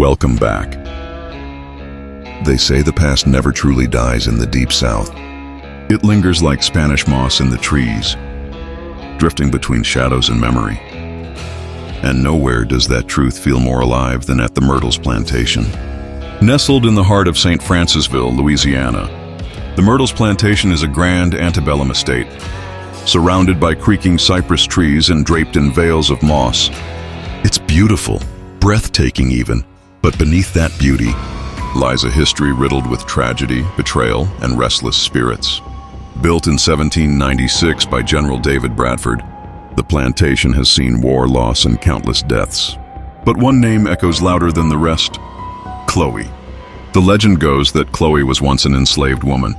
Welcome back. They say the past never truly dies in the Deep South. It lingers like Spanish moss in the trees, drifting between shadows and memory. And nowhere does that truth feel more alive than at the Myrtles Plantation. Nestled in the heart of St. Francisville, Louisiana, the Myrtles Plantation is a grand antebellum estate, surrounded by creaking cypress trees and draped in veils of moss. It's beautiful, breathtaking even, but beneath that beauty lies a history riddled with tragedy, betrayal, and restless spirits. Built in 1796 by General David Bradford, the plantation has seen war, loss, and countless deaths. But one name echoes louder than the rest: Chloe. The legend goes that Chloe was once an enslaved woman,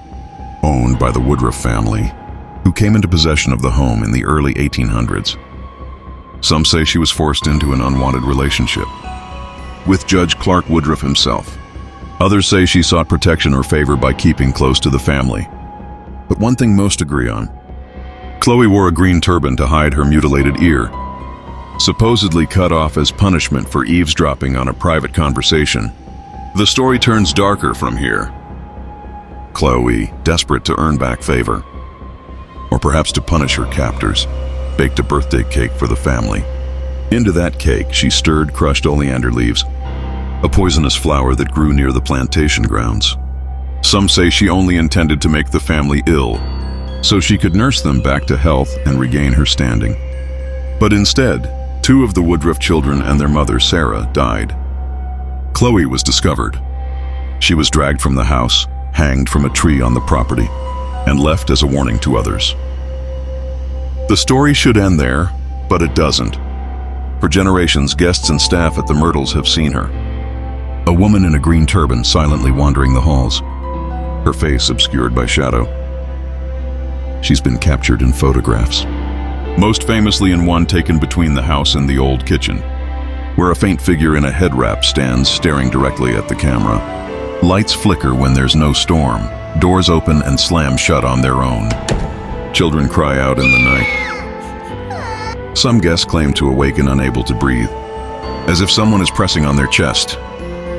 owned by the Woodruff family, who came into possession of the home in the early 1800s. Some say she was forced into an unwanted relationship with Judge Clark Woodruff himself. Others say she sought protection or favor by keeping close to the family. But one thing most agree on: Chloe wore a green turban to hide her mutilated ear, supposedly cut off as punishment for eavesdropping on a private conversation. The story turns darker from here. Chloe, desperate to earn back favor, or perhaps to punish her captors, baked a birthday cake for the family. Into that cake, she stirred crushed oleander leaves, a poisonous flower that grew near the plantation grounds. Some say she only intended to make the family ill, so she could nurse them back to health and regain her standing. But instead, 2 of the Woodruff children and their mother, Sarah, died. Chloe was discovered. She was dragged from the house, hanged from a tree on the property, and left as a warning to others. The story should end there, but it doesn't. For generations, guests and staff at the Myrtles have seen her. A woman in a green turban silently wandering the halls, her face obscured by shadow. She's been captured in photographs, most famously in one taken between the house and the old kitchen, where a faint figure in a head wrap stands staring directly at the camera. Lights flicker when there's no storm, doors open and slam shut on their own. Children cry out in the night. Some guests claim to awaken unable to breathe, as if someone is pressing on their chest.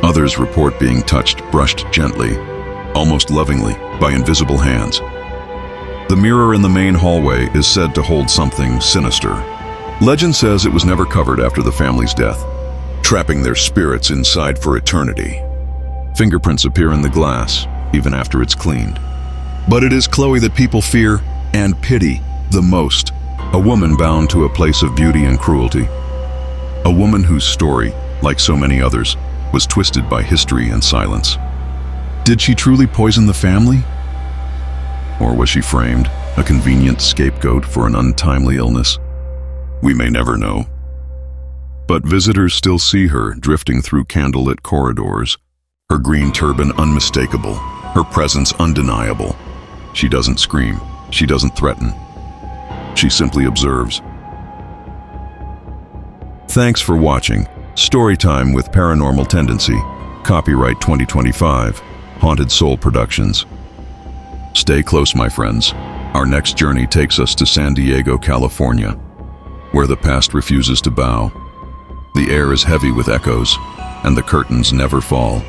Others report being touched, brushed gently, almost lovingly, by invisible hands. The mirror in the main hallway is said to hold something sinister. Legend says it was never covered after the family's death, trapping their spirits inside for eternity. Fingerprints appear in the glass, even after it's cleaned. But it is Chloe that people fear and pity the most. A woman bound to a place of beauty and cruelty. A woman whose story, like so many others, was twisted by history and silence. Did she truly poison the family? Or was she framed, a convenient scapegoat for an untimely illness? We may never know. But visitors still see her drifting through candlelit corridors, her green turban unmistakable, her presence undeniable. She doesn't scream, she doesn't threaten. She simply observes. Thanks for watching Storytime with Paranormal Tendency. Copyright 2025. Haunted Soul Productions. Stay close, my friends. Our next journey takes us to San Diego, California, where the past refuses to bow. The air is heavy with echoes, and the curtains never fall.